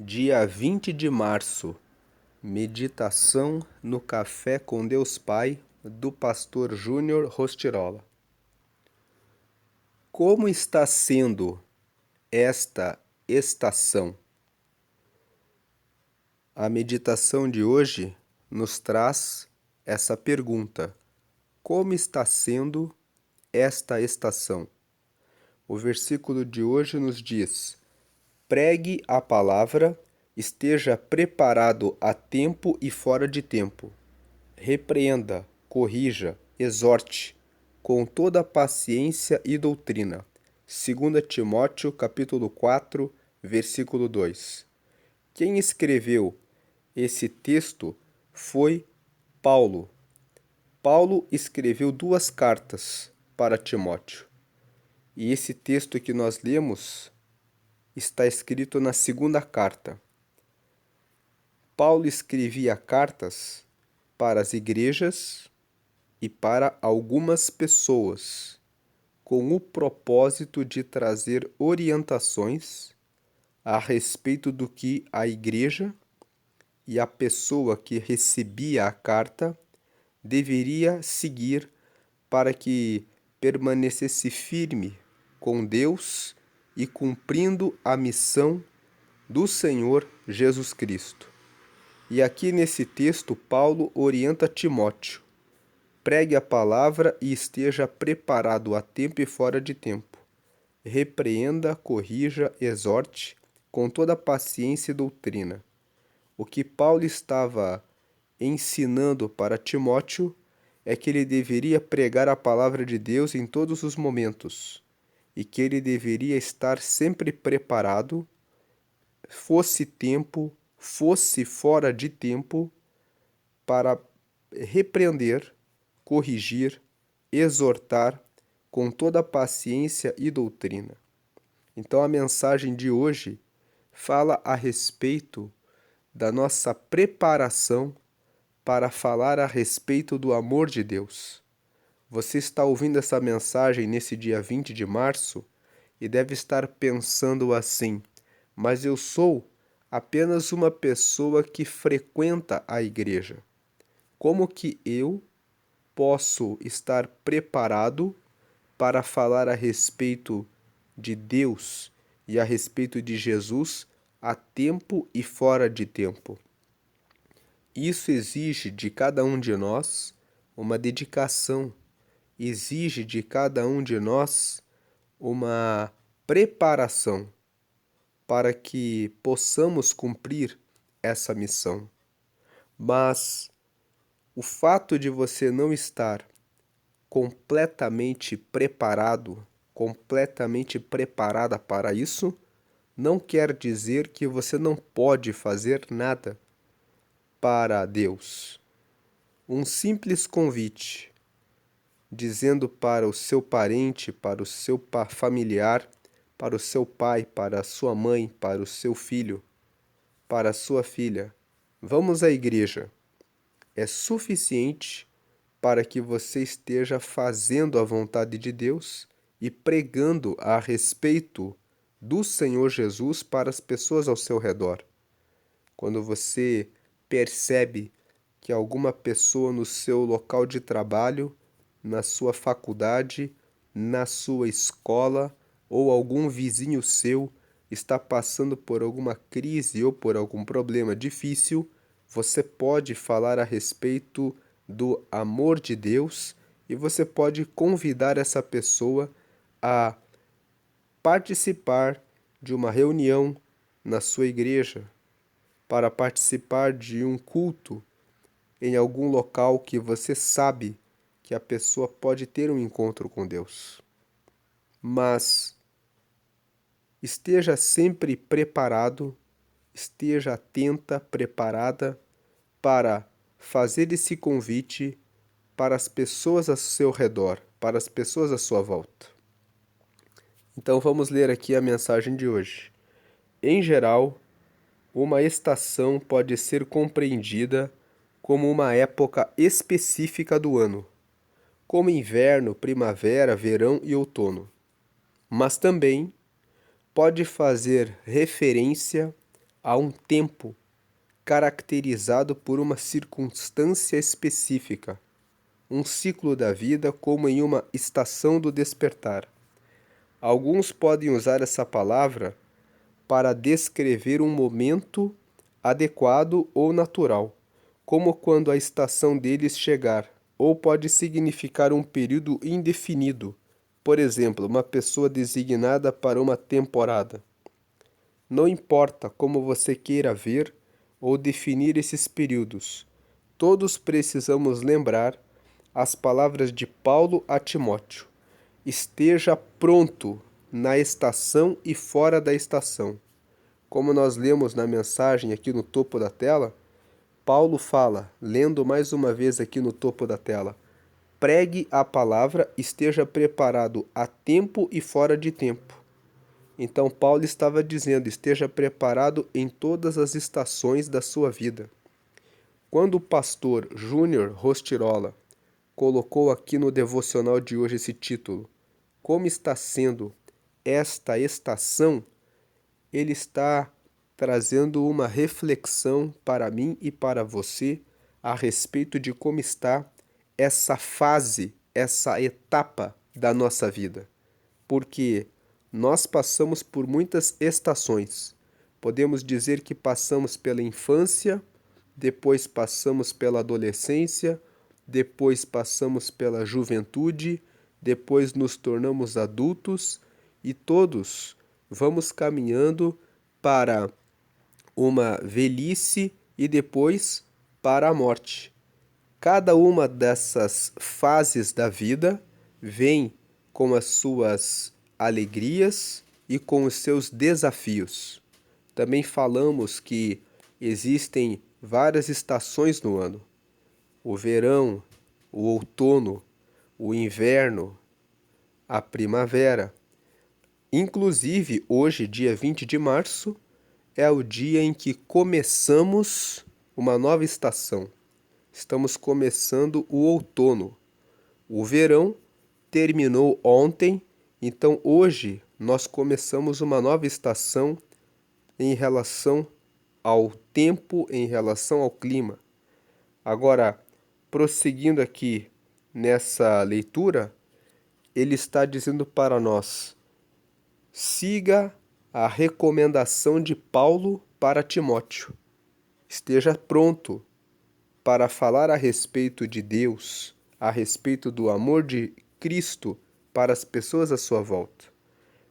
Dia 20 de março, meditação no Café com Deus Pai, do pastor Júnior Rostirola. Como está sendo esta estação? A meditação de hoje nos traz essa pergunta: como está sendo esta estação? O versículo de hoje nos diz: pregue a palavra, esteja preparado a tempo e fora de tempo. Repreenda, corrija, exorte, com toda paciência e doutrina. 2 Timóteo, capítulo 4, versículo 2. Quem escreveu esse texto foi Paulo. Paulo escreveu 2 cartas para Timóteo. E esse texto que nós lemos está escrito na segunda carta. Paulo escrevia cartas para as igrejas e para algumas pessoas, com o propósito de trazer orientações a respeito do que a igreja e a pessoa que recebia a carta deveria seguir para que permanecesse firme com Deus e cumprindo a missão do Senhor Jesus Cristo. E aqui nesse texto, Paulo orienta Timóteo: pregue a palavra e esteja preparado a tempo e fora de tempo. Repreenda, corrija, exorte, com toda paciência e doutrina. O que Paulo estava ensinando para Timóteo é que ele deveria pregar a palavra de Deus em todos os momentos e que ele deveria estar sempre preparado, fosse tempo, fosse fora de tempo, para repreender, corrigir, exortar com toda paciência e doutrina. Então a mensagem de hoje fala a respeito da nossa preparação para falar a respeito do amor de Deus. Você está ouvindo essa mensagem nesse dia 20 de março e deve estar pensando assim: mas eu sou apenas uma pessoa que frequenta a igreja. Como que eu posso estar preparado para falar a respeito de Deus e a respeito de Jesus a tempo e fora de tempo? Isso exige de cada um de nós uma dedicação, exige de cada um de nós uma preparação para que possamos cumprir essa missão. Mas o fato de você não estar completamente preparado, completamente preparada para isso, não quer dizer que você não pode fazer nada para Deus. Um simples convite, dizendo para o seu parente, para o seu familiar, para o seu pai, para a sua mãe, para o seu filho, para a sua filha: vamos à igreja. É suficiente para que você esteja fazendo a vontade de Deus e pregando a respeito do Senhor Jesus para as pessoas ao seu redor. Quando você percebe que alguma pessoa no seu local de trabalho, na sua faculdade, na sua escola ou algum vizinho seu está passando por alguma crise ou por algum problema difícil, você pode falar a respeito do amor de Deus e você pode convidar essa pessoa a participar de uma reunião na sua igreja, para participar de um culto em algum local que você sabe que a pessoa pode ter um encontro com Deus. Mas esteja sempre preparado, esteja atenta, preparada para fazer esse convite para as pessoas ao seu redor, para as pessoas à sua volta. Então vamos ler aqui a mensagem de hoje. Em geral, uma estação pode ser compreendida como uma época específica do ano, como inverno, primavera, verão e outono. Mas também pode fazer referência Há um tempo caracterizado por uma circunstância específica, um ciclo da vida como em uma estação do despertar. Alguns podem usar essa palavra para descrever um momento adequado ou natural, como quando a estação deles chegar, ou pode significar um período indefinido, por exemplo, uma pessoa designada para uma temporada. Não importa como você queira ver ou definir esses períodos, todos precisamos lembrar as palavras de Paulo a Timóteo: esteja pronto na estação e fora da estação. Como nós lemos na mensagem aqui no topo da tela, Paulo fala, lendo mais uma vez aqui no topo da tela: pregue a palavra, esteja preparado a tempo e fora de tempo. Então Paulo estava dizendo: esteja preparado em todas as estações da sua vida. Quando o pastor Júnior Rostirola colocou aqui no devocional de hoje esse título, como está sendo esta estação, ele está trazendo uma reflexão para mim e para você a respeito de como está essa fase, essa etapa da nossa vida. Porque nós passamos por muitas estações. Podemos dizer que passamos pela infância, depois passamos pela adolescência, depois passamos pela juventude, depois nos tornamos adultos e todos vamos caminhando para uma velhice e depois para a morte. Cada uma dessas fases da vida vem com as suas alegrias e com os seus desafios. Também falamos que existem várias estações no ano: o verão, o outono, o inverno, a primavera. Inclusive, hoje, dia 20 de março, é o dia em que começamos uma nova estação. Estamos começando o outono. O verão terminou ontem, então hoje nós começamos uma nova estação em relação ao tempo, em relação ao clima. Agora, prosseguindo aqui nessa leitura, ele está dizendo para nós: siga a recomendação de Paulo para Timóteo. Esteja pronto para falar a respeito de Deus, a respeito do amor de Cristo para as pessoas à sua volta.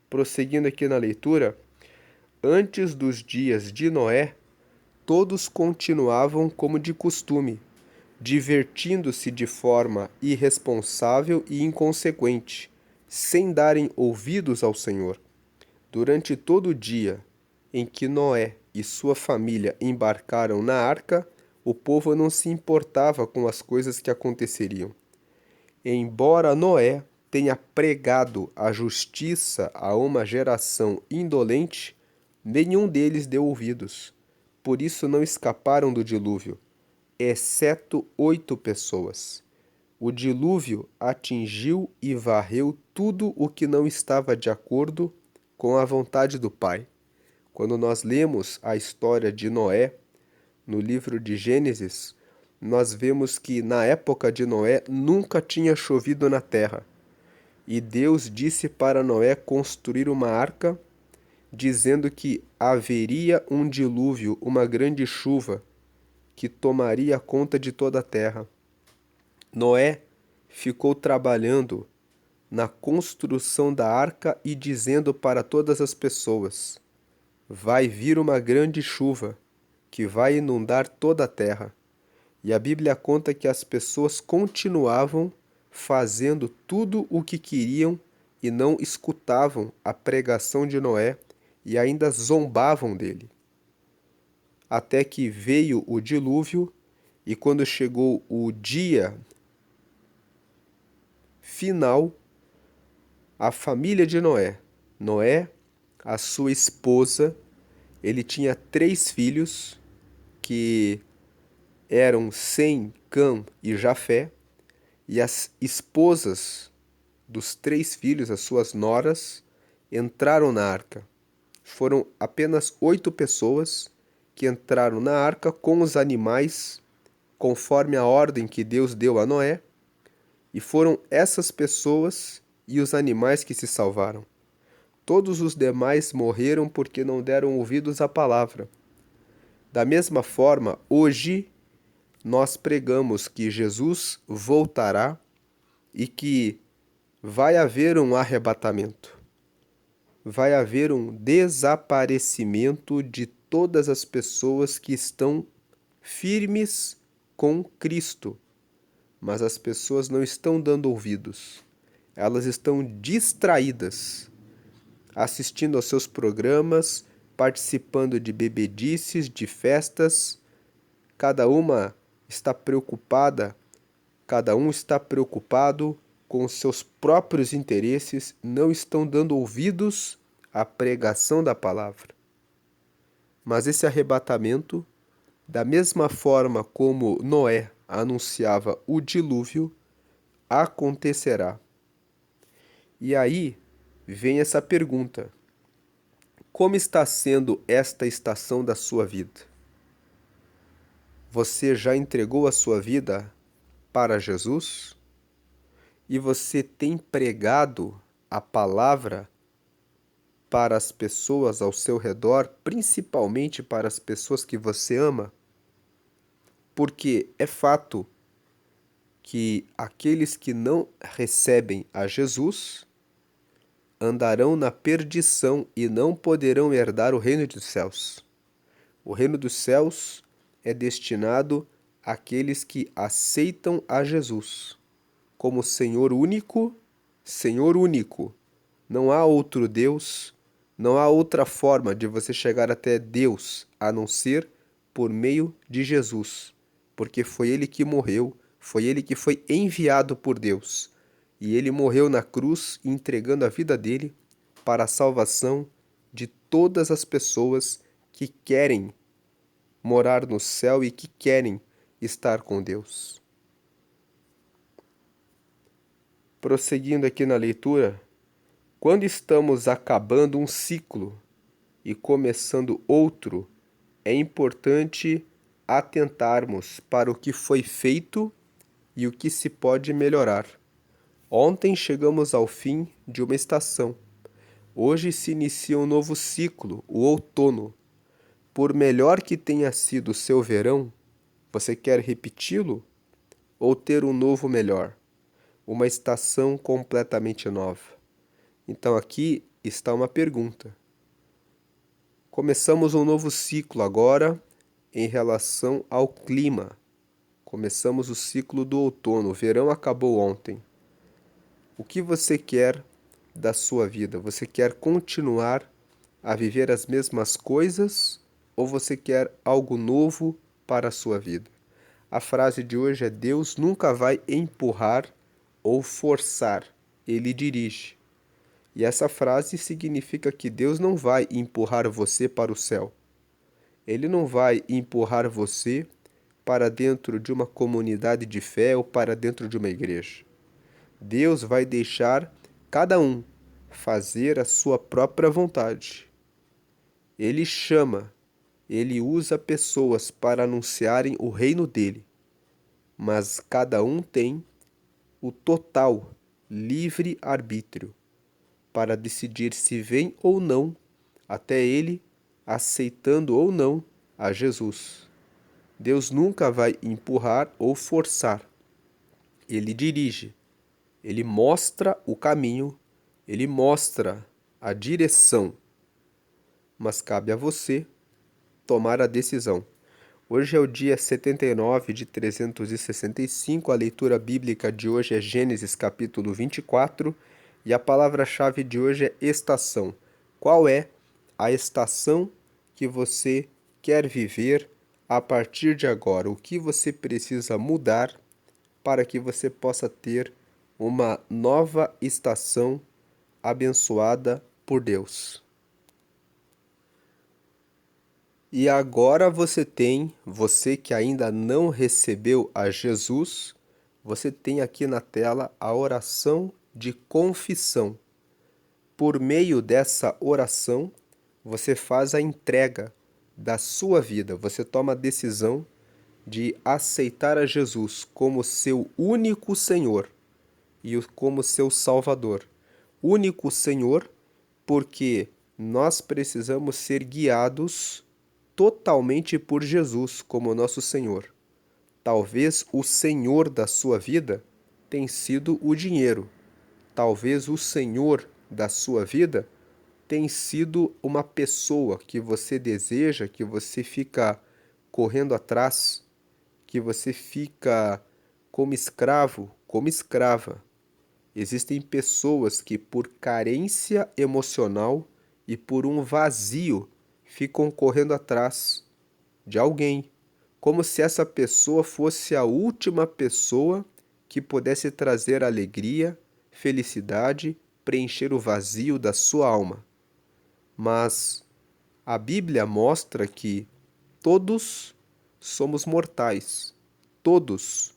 Prosseguindo aqui na leitura, antes dos dias de Noé, todos continuavam como de costume, divertindo-se de forma irresponsável e inconsequente, sem darem ouvidos ao Senhor. Durante todo o dia em que Noé e sua família embarcaram na arca, o povo não se importava com as coisas que aconteceriam. Embora Noé tenha pregado a justiça a uma geração indolente, nenhum deles deu ouvidos. Por isso não escaparam do dilúvio, exceto 8 pessoas. O dilúvio atingiu e varreu tudo o que não estava de acordo com a vontade do Pai. Quando nós lemos a história de Noé no livro de Gênesis, nós vemos que na época de Noé nunca tinha chovido na terra. E Deus disse para Noé construir uma arca, dizendo que haveria um dilúvio, uma grande chuva, que tomaria conta de toda a terra. Noé ficou trabalhando na construção da arca e dizendo para todas as pessoas: vai vir uma grande chuva que vai inundar toda a terra. E a Bíblia conta que as pessoas continuavam fazendo tudo o que queriam e não escutavam a pregação de Noé e ainda zombavam dele. Até que veio o dilúvio e quando chegou o dia final, a família de Noé, a sua esposa, ele tinha 3 filhos que eram Sem, Cã e Jafé, e as esposas dos 3 filhos, as suas noras, entraram na arca. Foram apenas 8 pessoas que entraram na arca com os animais, conforme a ordem que Deus deu a Noé, e foram essas pessoas e os animais que se salvaram. Todos os demais morreram porque não deram ouvidos à palavra. Da mesma forma, hoje nós pregamos que Jesus voltará e que vai haver um arrebatamento. Vai haver um desaparecimento de todas as pessoas que estão firmes com Cristo. Mas as pessoas não estão dando ouvidos. Elas estão distraídas, assistindo aos seus programas, participando de bebedices, de festas. Cada uma está preocupada, cada um está preocupado com os seus próprios interesses, não estão dando ouvidos à pregação da palavra. Mas esse arrebatamento, da mesma forma como Noé anunciava o dilúvio, acontecerá. E aí vem essa pergunta: como está sendo esta estação da sua vida? Você já entregou a sua vida para Jesus? E você tem pregado a palavra para as pessoas ao seu redor, principalmente para as pessoas que você ama? Porque é fato que aqueles que não recebem a Jesus andarão na perdição e não poderão herdar o reino dos céus. O reino dos céus é destinado àqueles que aceitam a Jesus como Senhor único, Senhor único. Não há outro Deus, não há outra forma de você chegar até Deus a não ser por meio de Jesus, porque foi Ele que morreu, foi Ele que foi enviado por Deus, e Ele morreu na cruz entregando a vida dele para a salvação de todas as pessoas que querem morar no céu e que querem estar com Deus. Prosseguindo aqui na leitura, quando estamos acabando um ciclo e começando outro, é importante atentarmos para o que foi feito e o que se pode melhorar. Ontem chegamos ao fim de uma estação. Hoje se inicia um novo ciclo, o outono. Por melhor que tenha sido o seu verão, você quer repeti-lo ou ter um novo melhor? Uma estação completamente nova. Então aqui está uma pergunta. Começamos um novo ciclo agora em relação ao clima. Começamos o ciclo do outono. O verão acabou ontem. O que você quer da sua vida? Você quer continuar a viver as mesmas coisas ou você quer algo novo para a sua vida? A frase de hoje é: Deus nunca vai empurrar ou forçar, Ele dirige. E essa frase significa que Deus não vai empurrar você para o céu. Ele não vai empurrar você para dentro de uma comunidade de fé ou para dentro de uma igreja. Deus vai deixar cada um fazer a sua própria vontade. Ele chama, ele usa pessoas para anunciarem o reino dele, mas cada um tem o total livre arbítrio para decidir se vem ou não até ele, aceitando ou não a Jesus. Deus nunca vai empurrar ou forçar. Ele dirige, ele mostra o caminho, ele mostra a direção, mas cabe a você tomar a decisão. Hoje é o dia 79 de 365, a leitura bíblica de hoje é Gênesis capítulo 24 e a palavra-chave de hoje é estação. Qual é a estação que você quer viver a partir de agora? O que você precisa mudar para que você possa ter uma nova estação abençoada por Deus? E agora você que ainda não recebeu a Jesus, você tem aqui na tela a oração de confissão. Por meio dessa oração, você faz a entrega da sua vida, você toma a decisão de aceitar a Jesus como seu único Senhor e como seu Salvador. Único Senhor, porque nós precisamos ser guiados totalmente por Jesus como nosso Senhor. Talvez o Senhor da sua vida tenha sido o dinheiro. Talvez o Senhor da sua vida tem sido uma pessoa que você deseja, que você fica correndo atrás, que você fica como escravo, como escrava. Existem pessoas que, por carência emocional e por um vazio, ficam correndo atrás de alguém, como se essa pessoa fosse a última pessoa que pudesse trazer alegria, felicidade, preencher o vazio da sua alma. Mas a Bíblia mostra que todos somos mortais, todos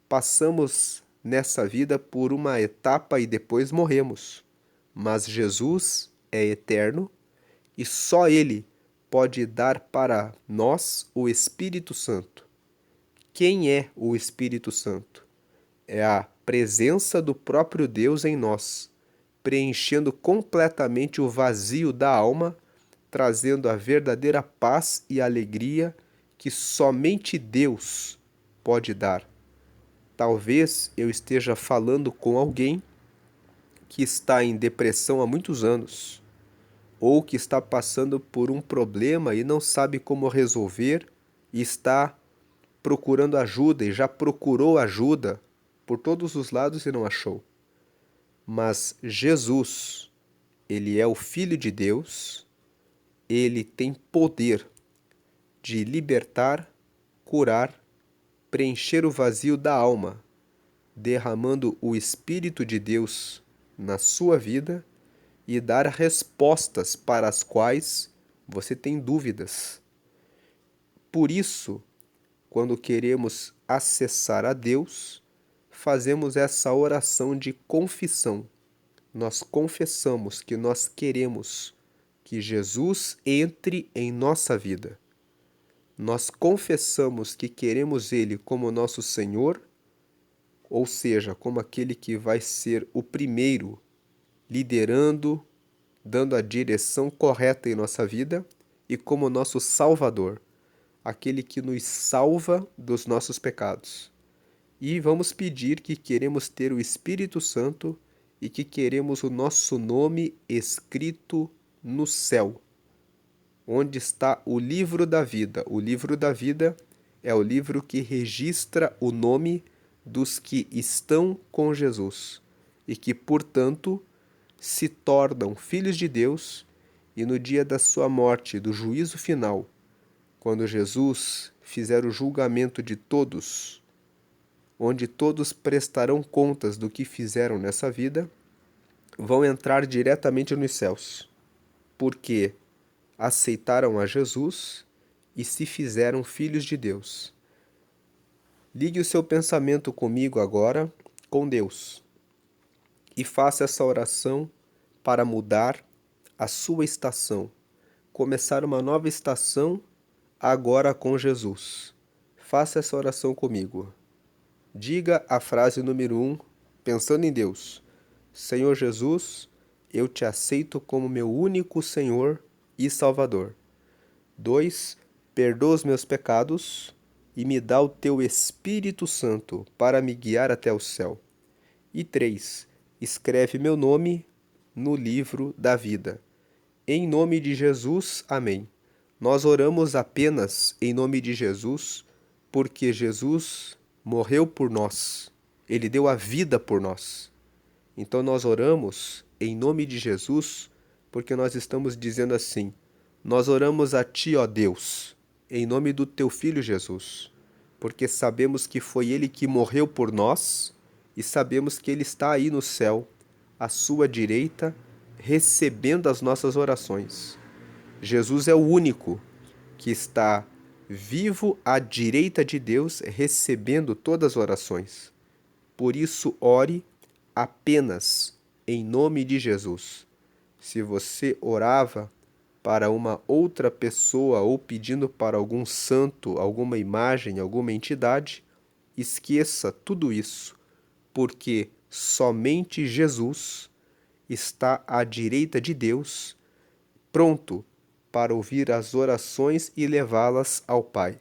passamos nessa vida por uma etapa e depois morremos. Mas Jesus é eterno e só Ele pode dar para nós o Espírito Santo. Quem é o Espírito Santo? É a presença do próprio Deus em nós, preenchendo completamente o vazio da alma, trazendo a verdadeira paz e alegria que somente Deus pode dar. Talvez eu esteja falando com alguém que está em depressão há muitos anos, ou que está passando por um problema e não sabe como resolver e está procurando ajuda e já procurou ajuda por todos os lados e não achou. Mas Jesus, ele é o Filho de Deus, ele tem poder de libertar, curar, preencher o vazio da alma, derramando o Espírito de Deus na sua vida e dar respostas para as quais você tem dúvidas. Por isso, quando queremos acessar a Deus, fazemos essa oração de confissão. Nós confessamos que nós queremos que Jesus entre em nossa vida. Nós confessamos que queremos Ele como nosso Senhor, ou seja, como aquele que vai ser o primeiro, liderando, dando a direção correta em nossa vida, e como nosso Salvador, aquele que nos salva dos nossos pecados. E vamos pedir que queremos ter o Espírito Santo e que queremos o nosso nome escrito no céu, onde está o livro da vida. O livro da vida é o livro que registra o nome dos que estão com Jesus e que, portanto, se tornam filhos de Deus, e no dia da sua morte, do juízo final, quando Jesus fizer o julgamento de todos, onde todos prestarão contas do que fizeram nessa vida, vão entrar diretamente nos céus, porque aceitaram a Jesus e se fizeram filhos de Deus. Ligue o seu pensamento comigo agora, com Deus, e faça essa oração para mudar a sua estação, começar uma nova estação agora com Jesus. Faça essa oração comigo. Diga a frase número 1, pensando em Deus. Senhor Jesus, eu te aceito como meu único Senhor e Salvador. 2. Perdoa os meus pecados e me dá o teu Espírito Santo para me guiar até o céu. E 3. Escreve meu nome no livro da vida. Em nome de Jesus, amém. Nós oramos apenas em nome de Jesus, porque Jesus morreu por nós. Ele deu a vida por nós. Então nós oramos em nome de Jesus, porque nós estamos dizendo assim: nós oramos a Ti, ó Deus, em nome do Teu Filho Jesus, porque sabemos que foi Ele que morreu por nós e sabemos que Ele está aí no céu, à sua direita, recebendo as nossas orações. Jesus é o único que está vivo à direita de Deus, recebendo todas as orações. Por isso, ore apenas em nome de Jesus. Se você orava para uma outra pessoa ou pedindo para algum santo, alguma imagem, alguma entidade, esqueça tudo isso, porque somente Jesus está à direita de Deus, pronto para ouvir as orações e levá-las ao Pai.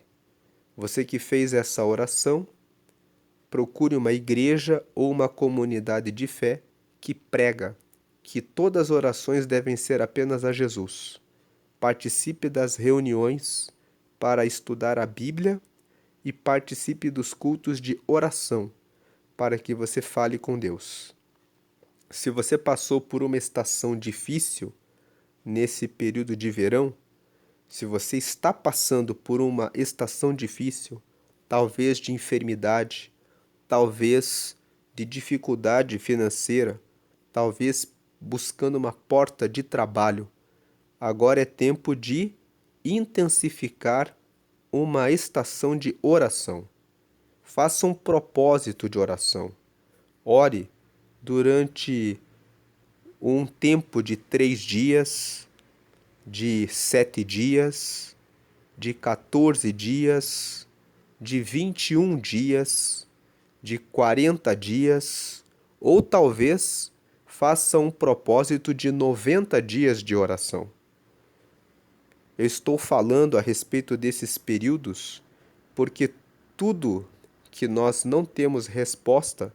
Você que fez essa oração, procure uma igreja ou uma comunidade de fé que prega que todas as orações devem ser apenas a Jesus. Participe das reuniões para estudar a Bíblia e participe dos cultos de oração para que você fale com Deus. Se você passou por uma estação difícil nesse período de verão, se você está passando por uma estação difícil, talvez de enfermidade, talvez de dificuldade financeira, talvez buscando uma porta de trabalho, agora é tempo de intensificar uma estação de oração. Faça um propósito de oração. Ore durante um tempo de 3 dias, de 7 dias, de 14 dias, de 21 dias, de 40 dias, ou talvez faça um propósito de 90 dias de oração. Eu estou falando a respeito desses períodos porque tudo que nós não temos resposta,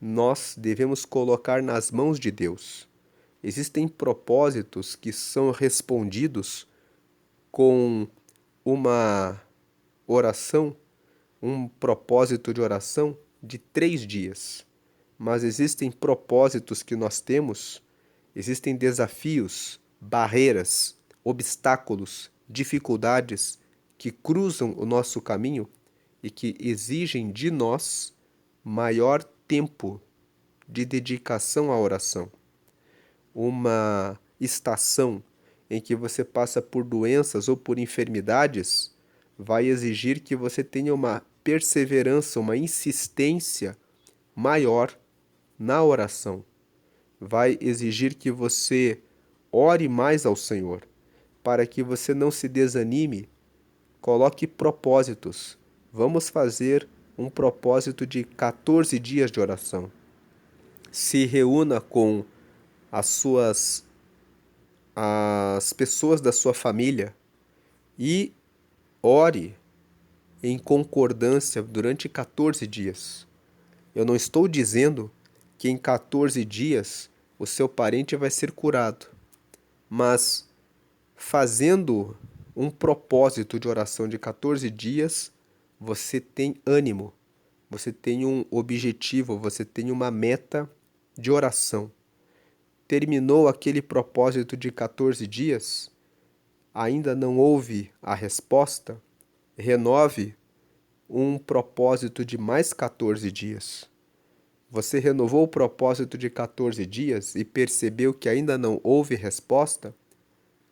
nós devemos colocar nas mãos de Deus. Existem propósitos que são respondidos com uma oração, um propósito de oração de 3 dias. Mas existem propósitos que nós temos, existem desafios, barreiras, obstáculos, dificuldades que cruzam o nosso caminho e que exigem de nós maior tempo de dedicação à oração. Uma estação em que você passa por doenças ou por enfermidades vai exigir que você tenha uma perseverança, uma insistência maior na oração. Vai exigir que você ore mais ao Senhor, para que você não se desanime. Coloque propósitos. Vamos fazer um propósito de 14 dias de oração. Se reúna com as pessoas da sua família e ore em concordância durante 14 dias. Eu não estou dizendo que em 14 dias o seu parente vai ser curado, mas fazendo um propósito de oração de 14 dias, você tem ânimo, você tem um objetivo, você tem uma meta de oração. Terminou aquele propósito de 14 dias, ainda não houve a resposta, renove um propósito de mais 14 dias. Você renovou o propósito de 14 dias e percebeu que ainda não houve resposta?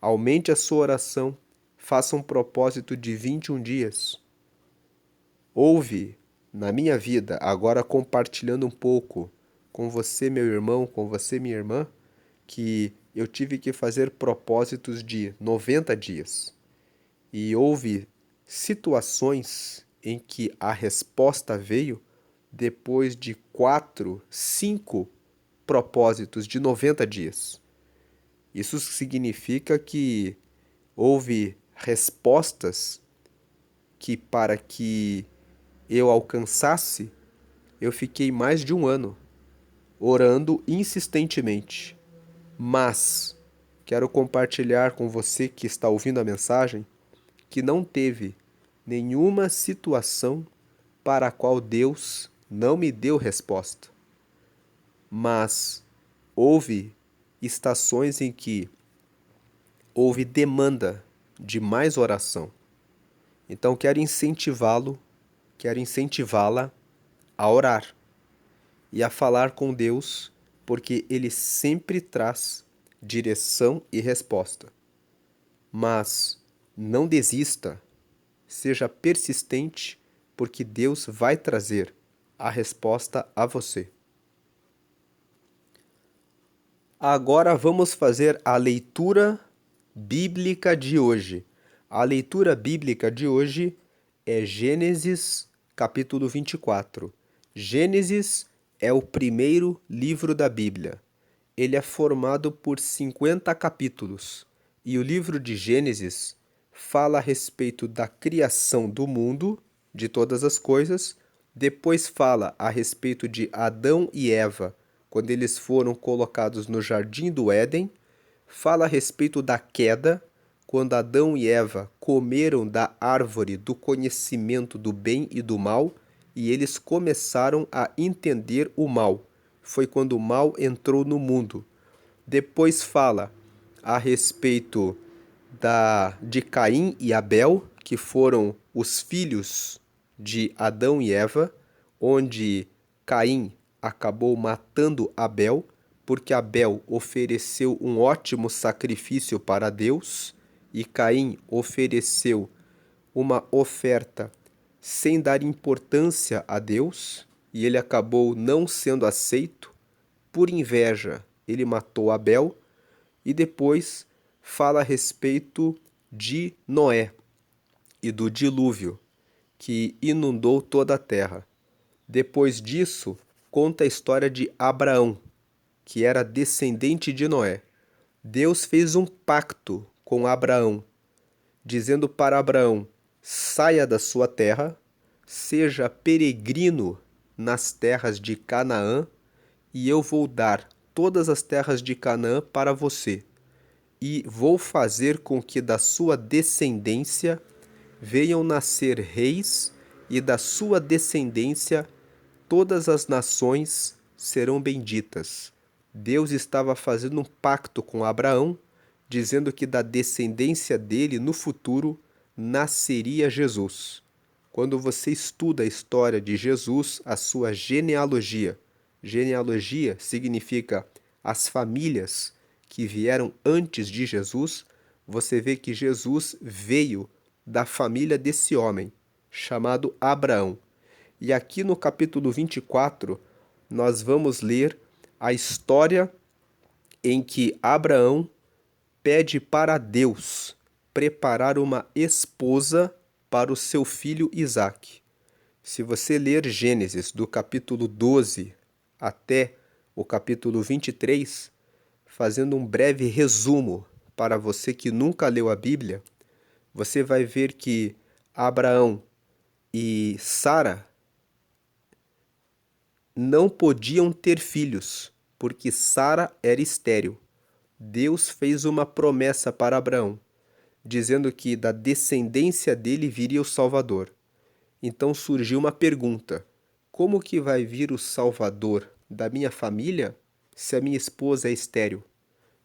Aumente a sua oração, faça um propósito de 21 dias. Houve na minha vida, agora compartilhando um pouco com você, meu irmão, com você, minha irmã, que eu tive que fazer propósitos de 90 dias. E houve situações em que a resposta veio depois de 4, 5 propósitos de 90 dias. Isso significa que houve respostas que, para que eu alcançasse, eu fiquei mais de 1 ano orando insistentemente. Mas quero compartilhar com você que está ouvindo a mensagem que não teve nenhuma situação para a qual Deus não me deu resposta. Mas houve estações em que houve demanda de mais oração. Então quero incentivá-la a orar e a falar com Deus, porque Ele sempre traz direção e resposta. Mas não desista, seja persistente, porque Deus vai trazer a resposta a você. Agora vamos fazer a leitura bíblica de hoje. A leitura bíblica de hoje é Gênesis, capítulo 24. Gênesis é o primeiro livro da Bíblia. Ele é formado por 50 capítulos. E o livro de Gênesis fala a respeito da criação do mundo, de todas as coisas. Depois fala a respeito de Adão e Eva, quando eles foram colocados no jardim do Éden. Fala a respeito da queda, quando Adão e Eva comeram da árvore do conhecimento do bem e do mal, e eles começaram a entender o mal. Foi quando o mal entrou no mundo. Depois fala a respeito de Caim e Abel, que foram os filhos de Adão e Eva, onde Caim acabou matando Abel, porque Abel ofereceu um ótimo sacrifício para Deus e Caim ofereceu uma oferta sem dar importância a Deus, e ele acabou não sendo aceito. Por inveja, ele matou Abel. E depois fala a respeito de Noé e do dilúvio que inundou toda a terra. Depois disso, conta a história de Abraão, que era descendente de Noé. Deus fez um pacto com Abraão, dizendo para Abraão: saia da sua terra, seja peregrino nas terras de Canaã, e eu vou dar todas as terras de Canaã para você. E vou fazer com que da sua descendência venham nascer reis, e da sua descendência todas as nações serão benditas. Deus estava fazendo um pacto com Abraão, dizendo que da descendência dele, no futuro, nasceria Jesus. Quando você estuda a história de Jesus, a sua genealogia, genealogia significa as famílias que vieram antes de Jesus, você vê que Jesus veio da família desse homem, chamado Abraão. E aqui no capítulo 24, nós vamos ler a história em que Abraão pede para Deus preparar uma esposa para o seu filho Isaque. Se você ler Gênesis do capítulo 12 até o capítulo 23, fazendo um breve resumo para você que nunca leu a Bíblia, você vai ver que Abraão e Sara não podiam ter filhos, porque Sara era estéril. Deus fez uma promessa para Abraão, dizendo que da descendência dele viria o Salvador. Então surgiu uma pergunta: como que vai vir o Salvador da minha família se a minha esposa é estéril?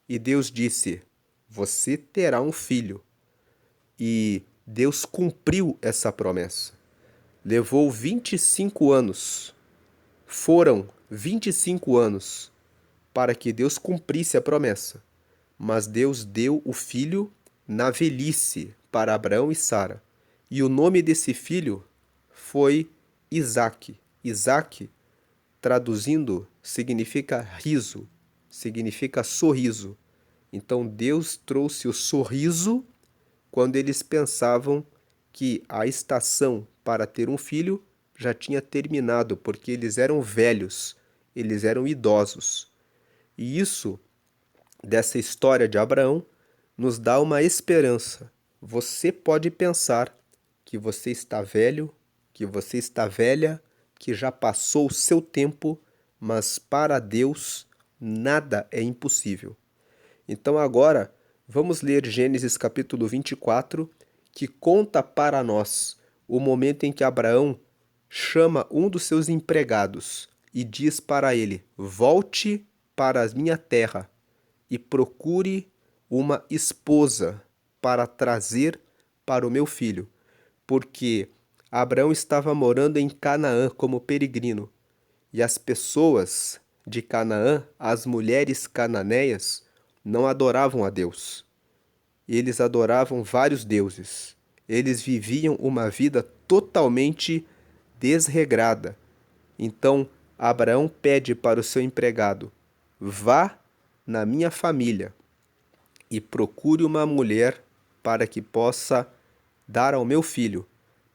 E Deus disse: você terá um filho. E Deus cumpriu essa promessa. Levou 25 anos. Foram 25 anos para que Deus cumprisse a promessa. Mas Deus deu o filho na velhice para Abraão e Sara. E o nome desse filho foi Isaque. Isaque, traduzindo, significa riso, significa sorriso. Então Deus trouxe o sorriso quando eles pensavam que a estação para ter um filho já tinha terminado, porque eles eram velhos, eles eram idosos. E isso, dessa história de Abraão, nos dá uma esperança. Você pode pensar que você está velho, que você está velha, que já passou o seu tempo, mas para Deus nada é impossível. Então agora vamos ler Gênesis capítulo 24, que conta para nós o momento em que Abraão chama um dos seus empregados e diz para ele: volte para a minha terra e procure uma esposa para trazer para o meu filho, porque Abraão estava morando em Canaã como peregrino, e as pessoas de Canaã, as mulheres cananeias, não adoravam a Deus. Eles adoravam vários deuses. Eles viviam uma vida totalmente desregrada. Então, Abraão pede para o seu empregado: vá na minha família e procure uma mulher para que possa dar ao meu filho,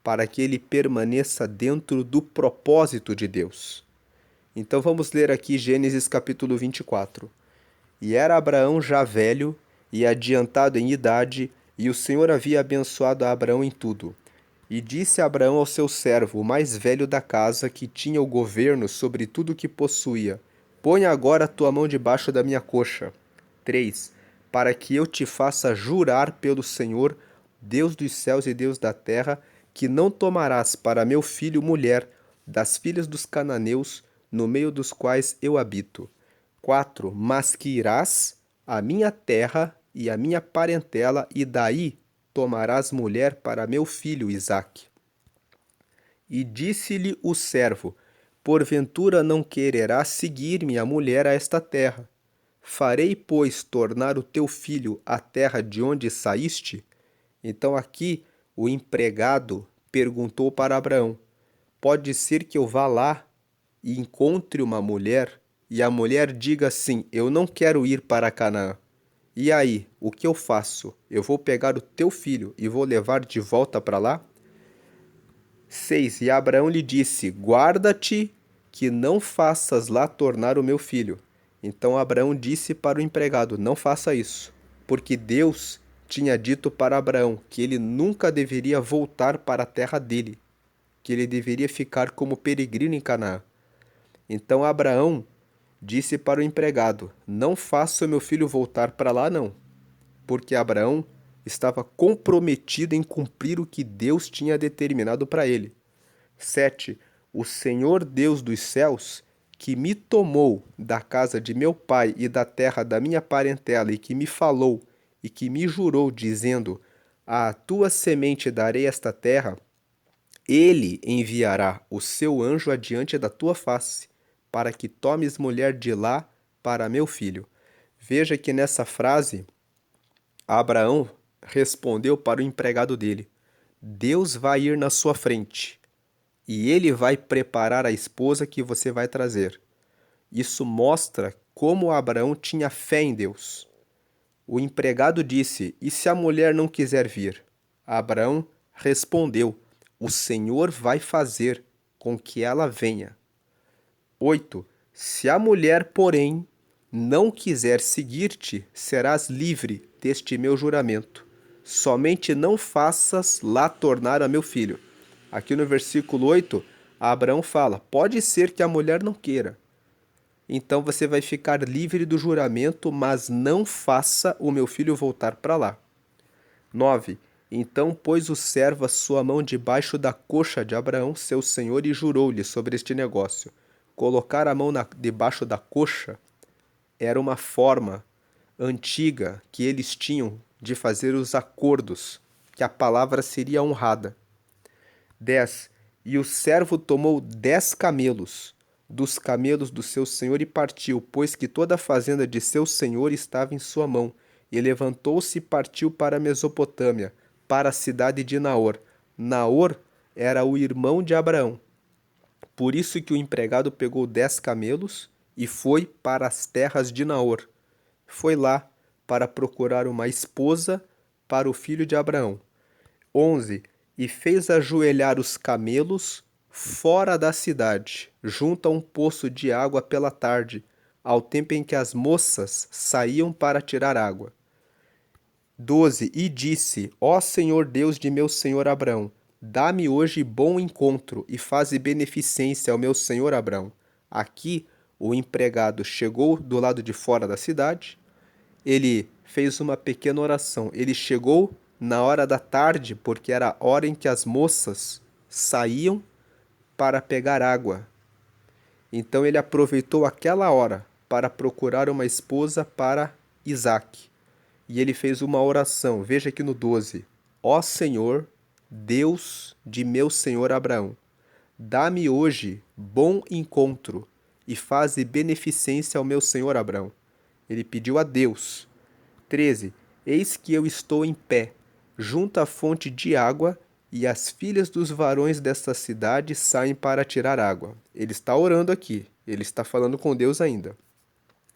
para que ele permaneça dentro do propósito de Deus. Então vamos ler aqui Gênesis capítulo 24. E era Abraão já velho e adiantado em idade, e o Senhor havia abençoado a Abraão em tudo. E disse Abraão ao seu servo, o mais velho da casa, que tinha o governo sobre tudo o que possuía: Põe agora a tua mão debaixo da minha coxa. 3. Para que eu te faça jurar pelo Senhor, Deus dos céus e Deus da terra, que não tomarás para meu filho mulher das filhas dos cananeus, no meio dos quais eu habito. 4. Mas que irás à minha terra e à minha parentela, e daí tomarás mulher para meu filho Isaque. E disse-lhe o servo: Porventura não quererás seguir-me a mulher a esta terra? Farei, pois, tornar o teu filho à terra de onde saíste? Então aqui o empregado perguntou para Abraão: Pode ser que eu vá lá e encontre uma mulher, e a mulher diga assim: Eu não quero ir para Canaã. E aí, o que eu faço? Eu vou pegar o teu filho e vou levar de volta para lá? 6. E Abraão lhe disse: Guarda-te que não faças lá tornar o meu filho. Então Abraão disse para o empregado: Não faça isso, porque Deus tinha dito para Abraão que ele nunca deveria voltar para a terra dele, que ele deveria ficar como peregrino em Canaã. Então Abraão disse para o empregado: Não faça o meu filho voltar para lá, não, porque Abraão estava comprometido em cumprir o que Deus tinha determinado para ele. 7. O Senhor Deus dos céus, que me tomou da casa de meu pai e da terra da minha parentela, e que me falou e que me jurou, dizendo: À tua semente darei esta terra, ele enviará o seu anjo adiante da tua face, para que tomes mulher de lá para meu filho. Veja que nessa frase, Abraão respondeu para o empregado dele: Deus vai ir na sua frente e ele vai preparar a esposa que você vai trazer. Isso mostra como Abraão tinha fé em Deus. O empregado disse: E se a mulher não quiser vir? Abraão respondeu: O Senhor vai fazer com que ela venha. 8. Se a mulher, porém, não quiser seguir-te, serás livre deste meu juramento. Somente não faças lá tornar a meu filho. Aqui no versículo 8, Abraão fala: Pode ser que a mulher não queira. Então você vai ficar livre do juramento, mas não faça o meu filho voltar para lá. 9. Então pôs o servo a sua mão debaixo da coxa de Abraão, seu senhor, e jurou-lhe sobre este negócio. Colocar a mão debaixo da coxa era uma forma antiga que eles tinham de fazer os acordos, que a palavra seria honrada. 10. E o servo tomou 10 camelos dos camelos do seu senhor e partiu, pois que toda a fazenda de seu senhor estava em sua mão. E levantou-se e partiu para a Mesopotâmia, para a cidade de Naor. Naor era o irmão de Abraão. Por isso que o empregado pegou 10 camelos e foi para as terras de Naor. Foi lá para procurar uma esposa para o filho de Abraão. 11. E fez ajoelhar os camelos fora da cidade, junto a um poço de água pela tarde, ao tempo em que as moças saíam para tirar água. 12. E disse: Ó Senhor Deus de meu senhor Abrão, dá-me hoje bom encontro e faze beneficência ao meu senhor Abrão. Aqui o empregado chegou do lado de fora da cidade, ele fez uma pequena oração. Ele chegou na hora da tarde, porque era a hora em que as moças saíam para pegar água. Então ele aproveitou aquela hora para procurar uma esposa para Isaque. E ele fez uma oração. Veja aqui no 12. Ó Senhor, Deus de meu senhor Abraão, dá-me hoje bom encontro e faze beneficência ao meu senhor Abraão. Ele pediu a Deus. 13. Eis que eu estou em pé, junto à fonte de água, e as filhas dos varões desta cidade saem para tirar água. Ele está orando aqui, ele está falando com Deus ainda.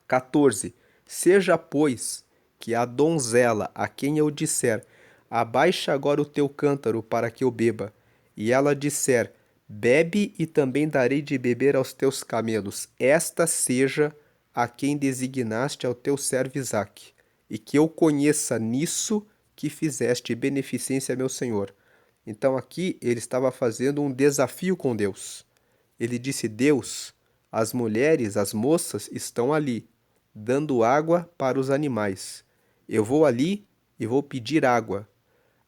14. Seja, pois, que a donzela, a quem eu disser, abaixa agora o teu cântaro para que eu beba, e ela disser, bebe e também darei de beber aos teus camelos, esta seja a quem designaste ao teu servo Isaque, e que eu conheça nisso que fizeste beneficência a meu senhor. Então aqui ele estava fazendo um desafio com Deus. Ele disse, Deus, as mulheres, as moças estão ali, dando água para os animais. Eu vou ali e vou pedir água.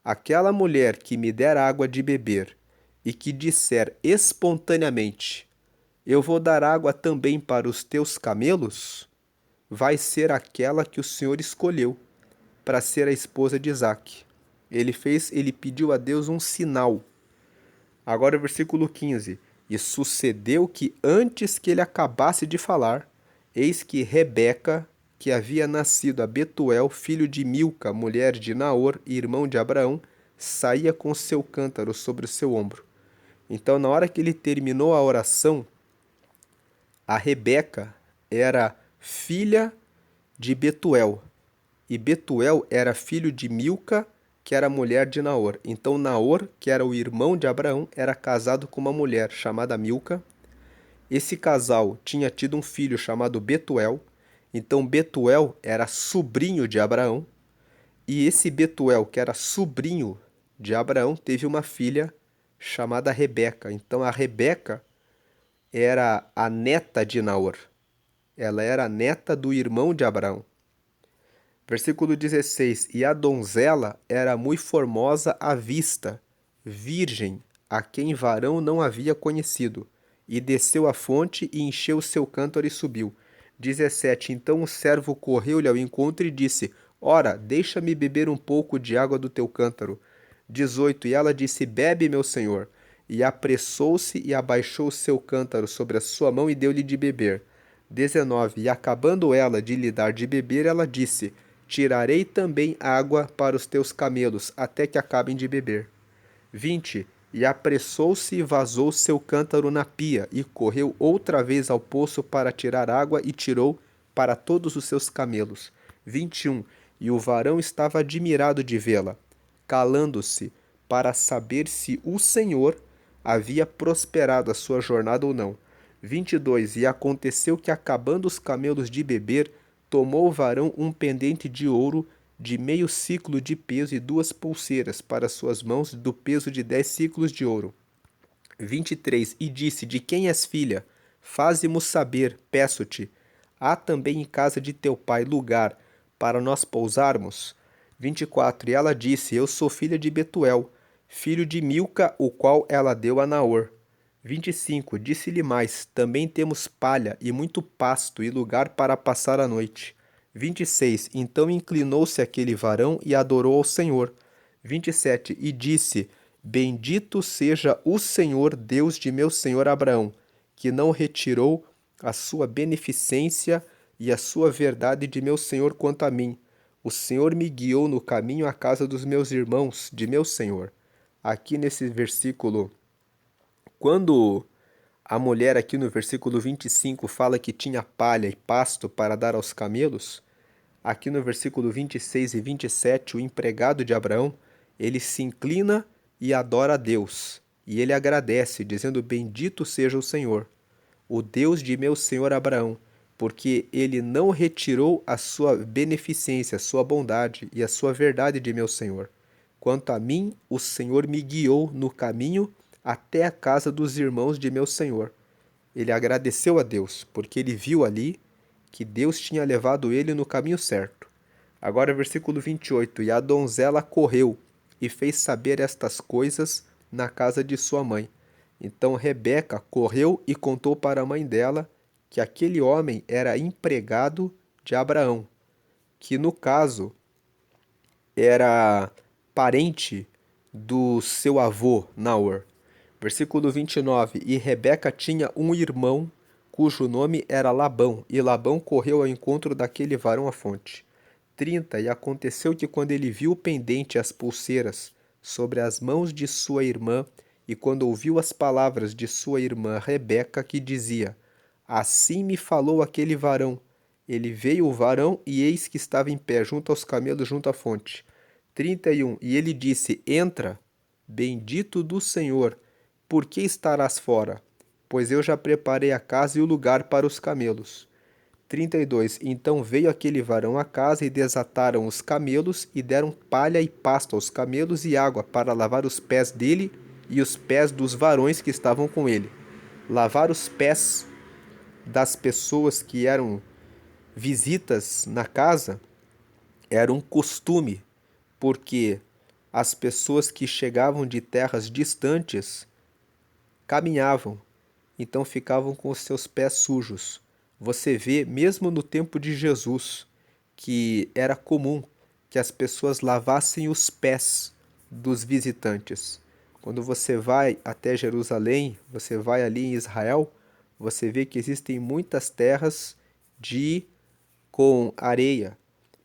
Aquela mulher que me der água de beber e que disser espontaneamente, eu vou dar água também para os teus camelos, vai ser aquela que o Senhor escolheu para ser a esposa de Isaque. Ele pediu a Deus um sinal. Agora o versículo 15. E sucedeu que antes que ele acabasse de falar, eis que Rebeca, que havia nascido a Betuel, filho de Milca, mulher de Naor e irmão de Abraão, saía com seu cântaro sobre o seu ombro. Então, na hora que ele terminou a oração, a Rebeca era filha de Betuel, e Betuel era filho de Milca, que era mulher de Naor. Então Naor, que era o irmão de Abraão, era casado com uma mulher chamada Milca. Esse casal tinha tido um filho chamado Betuel. Então Betuel era sobrinho de Abraão. E esse Betuel, que era sobrinho de Abraão, teve uma filha chamada Rebeca. Então a Rebeca era a neta de Naor. Ela era a neta do irmão de Abraão. Versículo 16. E a donzela era muito formosa à vista, virgem, a quem varão não havia conhecido. E desceu à fonte e encheu o seu cântaro e subiu. 17. Então o servo correu-lhe ao encontro e disse, ora, deixa-me beber um pouco de água do teu cântaro. 18. E ela disse, bebe, meu senhor. E apressou-se e abaixou o seu cântaro sobre a sua mão e deu-lhe de beber. 19. E acabando ela de lhe dar de beber, ela disse, tirarei também água para os teus camelos, até que acabem de beber. 20. E apressou-se e vazou seu cântaro na pia, e correu outra vez ao poço para tirar água, e tirou para todos os seus camelos. 21. E o varão estava admirado de vê-la, calando-se, para saber se o Senhor havia prosperado a sua jornada ou não. 22. E aconteceu que, acabando os camelos de beber, tomou o varão um pendente de ouro de meio siclo de peso e 2 pulseiras para suas mãos do peso de 10 siclos de ouro. 23. E disse, de quem és filha? Faze-mo saber, peço-te. Há também em casa de teu pai lugar para nós pousarmos? 24. E ela disse, eu sou filha de Betuel, filho de Milca, o qual ela deu a Naor. 25. Disse-lhe mais, também temos palha e muito pasto e lugar para passar a noite. 26. Então inclinou-se aquele varão e adorou ao Senhor. 27. E disse, bendito seja o Senhor, Deus de meu senhor Abraão, que não retirou a sua beneficência e a sua verdade de meu senhor quanto a mim. O Senhor me guiou no caminho à casa dos meus irmãos, de meu senhor. Aqui nesse versículo, quando a mulher aqui no versículo 25 fala que tinha palha e pasto para dar aos camelos, aqui no versículo 26 e 27, o empregado de Abraão, ele se inclina e adora a Deus, e ele agradece, dizendo, bendito seja o Senhor, o Deus de meu senhor Abraão, porque ele não retirou a sua beneficência, a sua bondade e a sua verdade de meu senhor. Quanto a mim, o Senhor me guiou no caminho até a casa dos irmãos de meu senhor. Ele agradeceu a Deus, porque ele viu ali que Deus tinha levado ele no caminho certo. Agora, versículo 28. E a donzela correu e fez saber estas coisas na casa de sua mãe. Então Rebeca correu e contou para a mãe dela que aquele homem era empregado de Abraão, que no caso era parente do seu avô Naor. Versículo 29. E Rebeca tinha um irmão cujo nome era Labão, e Labão correu ao encontro daquele varão à fonte. 30. E aconteceu que quando ele viu o pendente e as pulseiras sobre as mãos de sua irmã, e quando ouviu as palavras de sua irmã Rebeca, que dizia, assim me falou aquele varão, Ele veio o varão, e eis que estava em pé junto aos camelos, junto à fonte. 31. E ele disse: Entra, bendito do Senhor, por que estarás fora? Pois eu já preparei a casa e o lugar para os camelos. 32. Então veio aquele varão à casa, e desataram os camelos, e deram palha e pasto aos camelos e água para lavar os pés dele e os pés dos varões que estavam com ele. Lavar os pés das pessoas que eram visitas na casa era um costume, porque as pessoas que chegavam de terras distantes caminhavam, então ficavam com os seus pés sujos. Você vê, mesmo no tempo de Jesus, que era comum que as pessoas lavassem os pés dos visitantes. Quando você vai até Jerusalém, você vai ali em Israel, você vê que existem muitas terras de com areia.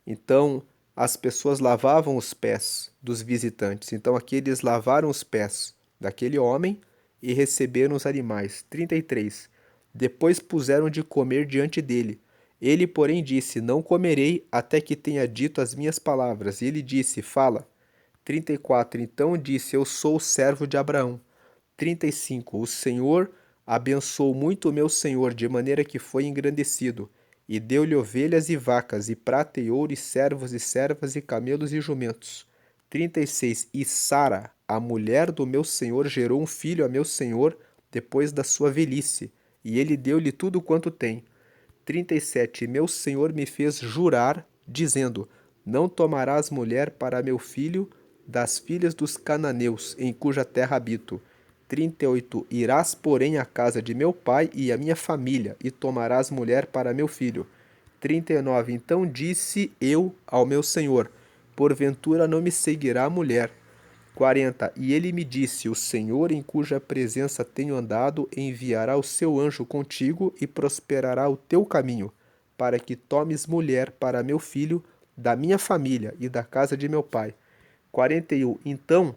Então, as pessoas lavavam os pés dos visitantes. Então, aqui eles lavaram os pés daquele homem e receberam os animais. 33. Depois puseram de comer diante dele. Ele, porém, disse: Não comerei até que tenha dito as minhas palavras. E ele disse: Fala. 34. Então disse: Eu sou o servo de Abraão. 35. O Senhor abençoou muito o meu senhor, de maneira que foi engrandecido, e deu-lhe ovelhas e vacas, e prata e ouro, e servos e servas, e camelos e jumentos. 36. E Sara, a mulher do meu senhor, gerou um filho a meu senhor depois da sua velhice, e ele deu-lhe tudo quanto tem. 37. Meu senhor me fez jurar, dizendo: Não tomarás mulher para meu filho das filhas dos cananeus, em cuja terra habito. 38. Irás, porém, à casa de meu pai e à minha família, e tomarás mulher para meu filho. 39. Então disse eu ao meu senhor: Porventura não me seguirá a mulher. 40. E ele me disse: O Senhor, em cuja presença tenho andado, enviará o seu anjo contigo e prosperará o teu caminho, para que tomes mulher para meu filho, da minha família e da casa de meu pai. 41. Então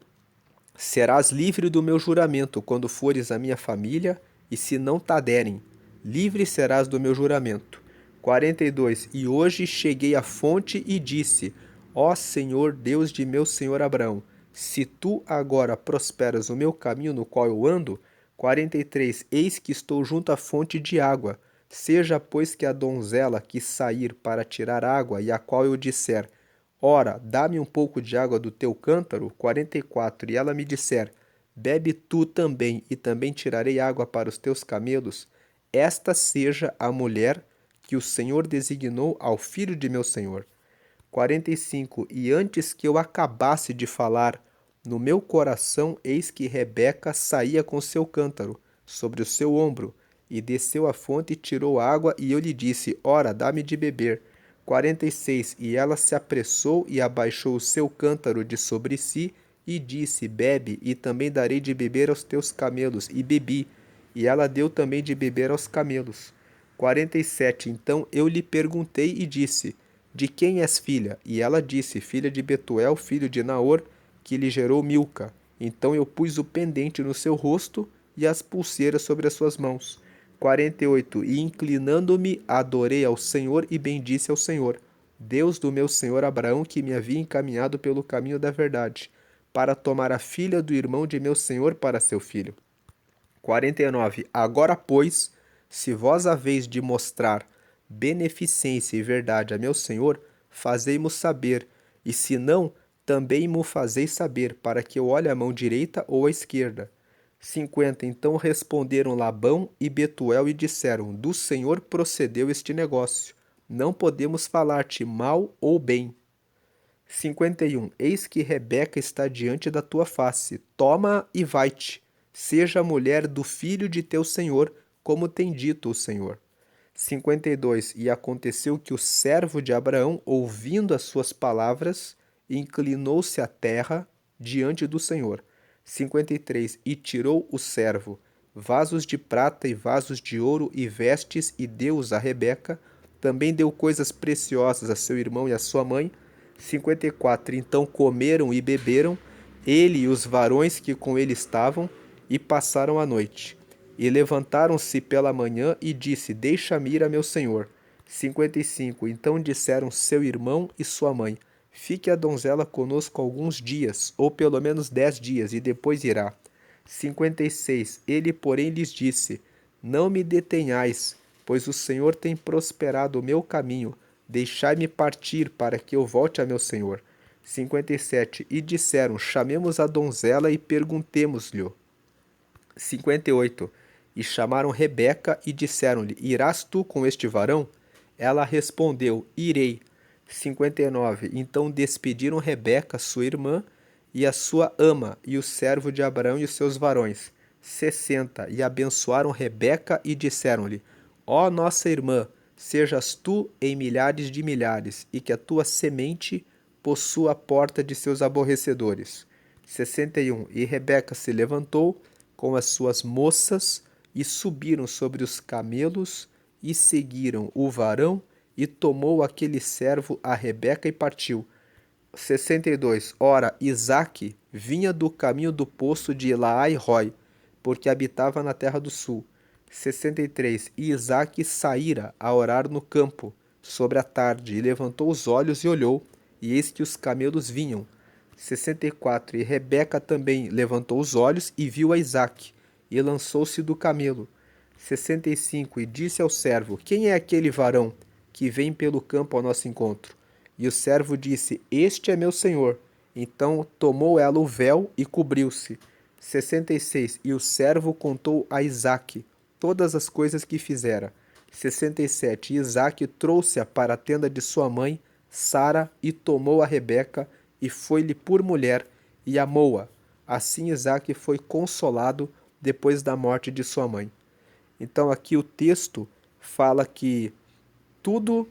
serás livre do meu juramento quando fores à minha família, e se não ta derem, livre serás do meu juramento. 42. E hoje cheguei à fonte e disse: Ó Senhor, Deus de meu senhor Abraão, se tu agora prosperas o meu caminho no qual eu ando. 43. Eis que estou junto à fonte de água. Seja, pois, que a donzela que sair para tirar água, e a qual eu disser: Ora, dá-me um pouco de água do teu cântaro. 44. E ela me disser: Bebe tu também, e também tirarei água para os teus camelos. Esta seja a mulher que o Senhor designou ao filho de meu senhor. 45. E antes que eu acabasse de falar, no meu coração, eis que Rebeca saía com seu cântaro sobre o seu ombro, e desceu à fonte e tirou água, e eu lhe disse: Ora, dá-me de beber. 46. E ela se apressou e abaixou o seu cântaro de sobre si, e disse: Bebe, e também darei de beber aos teus camelos. E bebi, e ela deu também de beber aos camelos. 47. Então eu lhe perguntei e disse: De quem és filha? E ela disse: Filha de Betuel, filho de Naor, que lhe gerou Milca. Então eu pus o pendente no seu rosto e as pulseiras sobre as suas mãos. 48. E inclinando-me, adorei ao Senhor e bendisse ao Senhor, Deus do meu senhor Abraão, que me havia encaminhado pelo caminho da verdade, para tomar a filha do irmão de meu senhor para seu filho. 49. Agora, pois, se vós haveis de mostrar beneficência e verdade a meu senhor, fazei-mo saber, e se não, também mo fazeis saber, para que eu olhe a mão direita ou a esquerda. 50. Então responderam Labão e Betuel e disseram: Do Senhor procedeu este negócio. Não podemos falar-te mal ou bem. 51. Eis que Rebeca está diante da tua face. Toma e vai-te. Seja a mulher do filho de teu senhor, como tem dito o Senhor. 52. E aconteceu que o servo de Abraão, ouvindo as suas palavras, inclinou-se à terra diante do Senhor. 53. E tirou o servo vasos de prata e vasos de ouro e vestes, e deu-os a Rebeca. Também deu coisas preciosas a seu irmão e a sua mãe. 54. Então comeram e beberam, ele e os varões que com ele estavam, e passaram a noite. E levantaram-se pela manhã, e disse: Deixa-me ir a meu senhor. 55. Então disseram seu irmão e sua mãe: Fique a donzela conosco alguns dias, ou pelo menos 10 dias, e depois irá. 56. Ele, porém, lhes disse: Não me detenhais, pois o Senhor tem prosperado o meu caminho. Deixai-me partir, para que eu volte a meu senhor. 57. E disseram: Chamemos a donzela e perguntemos-lhe. 58. E chamaram Rebeca e disseram-lhe: Irás tu com este varão? Ela respondeu: Irei. 59. Então despediram Rebeca, sua irmã, e a sua ama, e o servo de Abraão e os seus varões. 60. E abençoaram Rebeca e disseram-lhe: Ó nossa irmã, sejas tu em milhares de milhares, e que a tua semente possua a porta de seus aborrecedores. 61. E Rebeca se levantou com as suas moças e subiram sobre os camelos e seguiram o varão e tomou aquele servo a Rebeca e partiu. 62. Ora, Isaque vinha do caminho do poço de Laai-Roi, porque habitava na terra do sul. 63. E Isaque saíra a orar no campo, sobre a tarde, e levantou os olhos e olhou, e eis que os camelos vinham. 64. E Rebeca também levantou os olhos e viu a Isaque, e lançou-se do camelo. 65. E disse ao servo: Quem é aquele varão que vem pelo campo ao nosso encontro? E o servo disse: Este é meu senhor. Então tomou ela o véu e cobriu-se. 66. E o servo contou a Isaque todas as coisas que fizera. 67. E Isaque trouxe-a para a tenda de sua mãe, Sara, e tomou a Rebeca, e foi-lhe por mulher, e amou-a. Assim Isaque foi consolado depois da morte de sua mãe. Então aqui o texto fala que tudo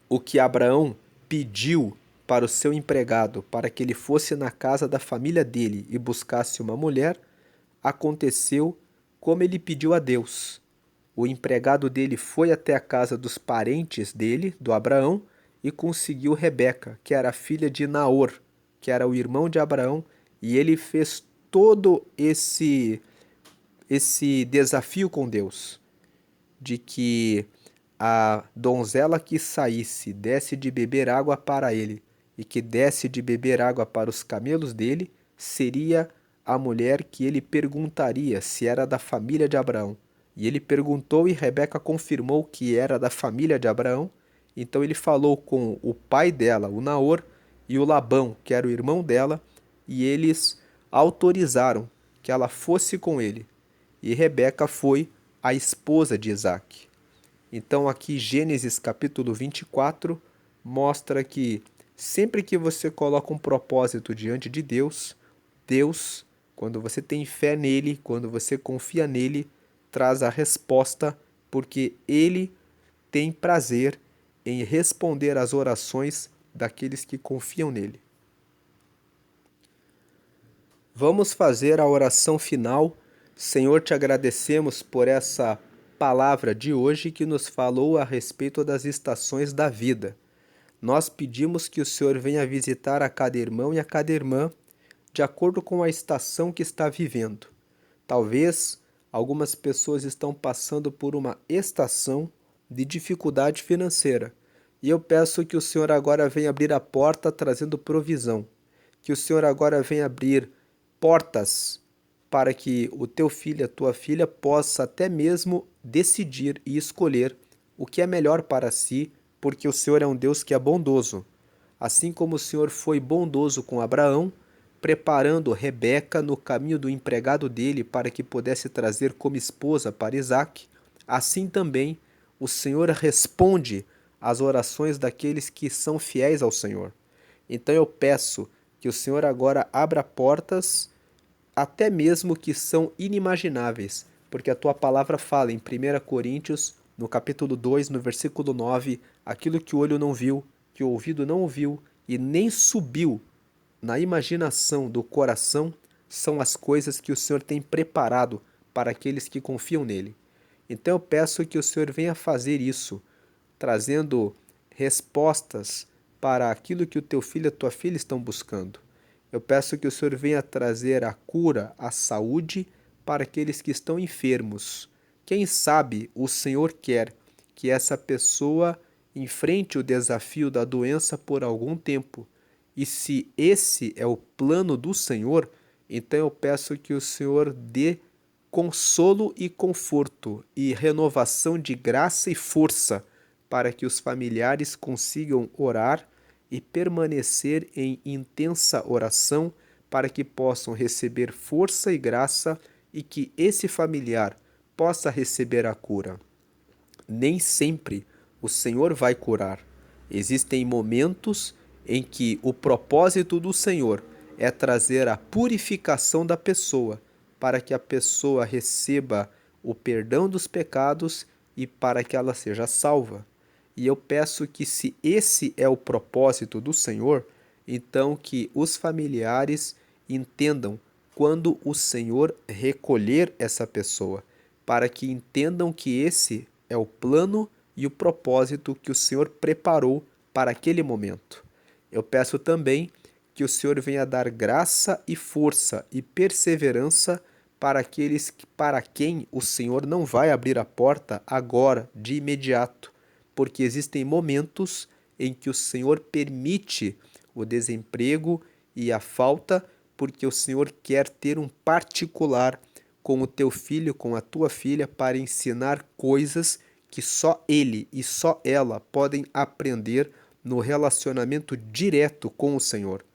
o que Abraão pediu para o seu empregado, para que ele fosse na casa da família dele e buscasse uma mulher, aconteceu como ele pediu a Deus. O empregado dele foi até a casa dos parentes dele, do Abraão, e conseguiu Rebeca, que era filha de Naor, que era o irmão de Abraão, e ele fez todo esse desafio com Deus, de que a donzela que saísse desse de beber água para ele e que desse de beber água para os camelos dele, seria a mulher que ele perguntaria se era da família de Abraão. E ele perguntou e Rebeca confirmou que era da família de Abraão. Então ele falou com o pai dela, o Naor, e o Labão, que era o irmão dela, e eles autorizaram que ela fosse com ele. E Rebeca foi a esposa de Isaque. Então aqui Gênesis capítulo 24 mostra que sempre que você coloca um propósito diante de Deus, Deus, quando você tem fé nele, quando você confia nele, traz a resposta, porque ele tem prazer em responder às orações daqueles que confiam nele. Vamos fazer a oração final. Senhor, te agradecemos por essa palavra de hoje que nos falou a respeito das estações da vida. Nós pedimos que o Senhor venha visitar a cada irmão e a cada irmã de acordo com a estação que está vivendo. Talvez algumas pessoas estão passando por uma estação de dificuldade financeira. E eu peço que o Senhor agora venha abrir a porta trazendo provisão. Que o Senhor agora venha abrir portas para que o teu filho, a tua filha, possa até mesmo decidir e escolher o que é melhor para si, porque o Senhor é um Deus que é bondoso. Assim como o Senhor foi bondoso com Abraão, preparando Rebeca no caminho do empregado dele para que pudesse trazer como esposa para Isaque, assim também o Senhor responde às orações daqueles que são fiéis ao Senhor. Então eu peço que o Senhor agora abra portas até mesmo que são inimagináveis, porque a tua palavra fala em 1 Coríntios, no capítulo 2, no versículo 9, aquilo que o olho não viu, que o ouvido não ouviu e nem subiu na imaginação do coração, são as coisas que o Senhor tem preparado para aqueles que confiam nele. Então eu peço que o Senhor venha fazer isso, trazendo respostas para aquilo que o teu filho e a tua filha estão buscando. Eu peço que o Senhor venha trazer a cura, a saúde para aqueles que estão enfermos. Quem sabe o Senhor quer que essa pessoa enfrente o desafio da doença por algum tempo. E se esse é o plano do Senhor, então eu peço que o Senhor dê consolo e conforto e renovação de graça e força para que os familiares consigam orar e permanecer em intensa oração para que possam receber força e graça e que esse familiar possa receber a cura. Nem sempre o Senhor vai curar. Existem momentos em que o propósito do Senhor é trazer a purificação da pessoa, para que a pessoa receba o perdão dos pecados e para que ela seja salva. E eu peço que, se esse é o propósito do Senhor, então que os familiares entendam quando o Senhor recolher essa pessoa, para que entendam que esse é o plano e o propósito que o Senhor preparou para aquele momento. Eu peço também que o Senhor venha dar graça e força e perseverança para aqueles para quem o Senhor não vai abrir a porta agora, de imediato, porque existem momentos em que o Senhor permite o desemprego e a falta, porque o Senhor quer ter um particular com o teu filho, com a tua filha, para ensinar coisas que só ele e só ela podem aprender no relacionamento direto com o Senhor.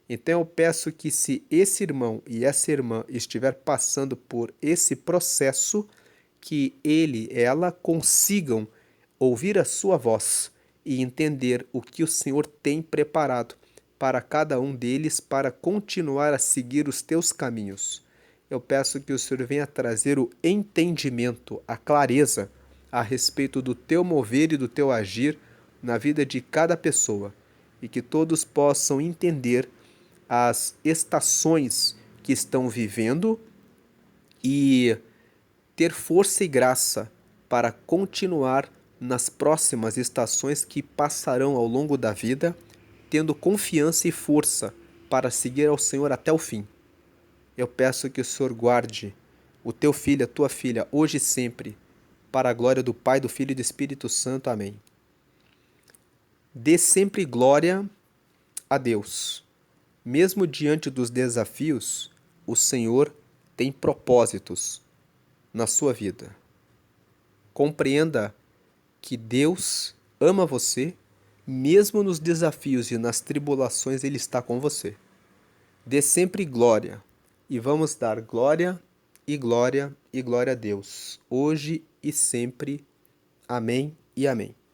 Então eu peço que, se esse irmão e essa irmã estiver passando por esse processo, que ele e ela consigam ouvir a sua voz e entender o que o Senhor tem preparado para cada um deles para continuar a seguir os teus caminhos. Eu peço que o Senhor venha trazer o entendimento, a clareza a respeito do teu mover e do teu agir na vida de cada pessoa, e que todos possam entender as estações que estão vivendo e ter força e graça para continuar nas próximas estações que passarão ao longo da vida, tendo confiança e força para seguir ao Senhor até o fim. Eu peço que o Senhor guarde o teu filho, a tua filha, hoje e sempre, para a glória do Pai, do Filho e do Espírito Santo. Amém. Dê sempre glória a Deus. Mesmo diante dos desafios, o Senhor tem propósitos na sua vida. Compreenda que Deus ama você, mesmo nos desafios e nas tribulações Ele está com você. Dê sempre glória, e vamos dar glória e glória e glória a Deus, hoje e sempre. Amém e amém.